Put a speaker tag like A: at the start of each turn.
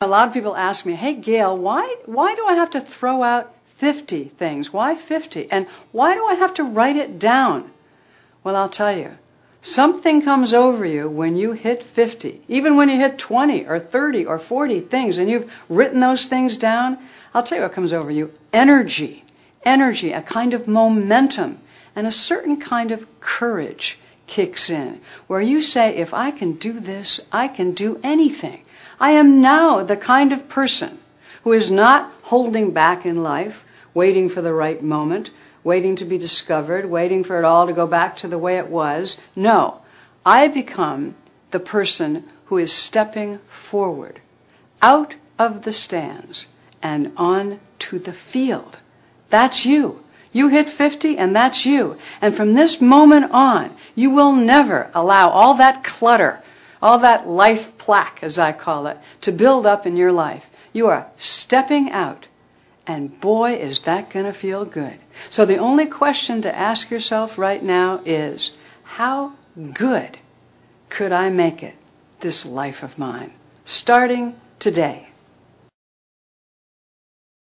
A: A lot of people ask me, hey, Gail, why do I have to throw out 50 things? Why 50? And why do I have to write it down? Well, I'll tell you, something comes over you when you hit 50, even when you hit 20 or 30 or 40 things and you've written those things down. I'll tell you what comes over you. Energy, a kind of momentum, and a certain kind of courage kicks in, where you say, if I can do this, I can do anything. I am now the kind of person who is not holding back in life, waiting for the right moment, waiting to be discovered, waiting for it all to go back to the way it was. No, I become the person who is stepping forward, out of the stands and on to the field. That's you. You hit 50 and that's you. And from this moment on, you will never allow all that clutter, all that life plaque, as I call it, to build up in your life. You are stepping out, and boy, is that going to feel good. So the only question to ask yourself right now is, how good could I make it, this life of mine, starting today?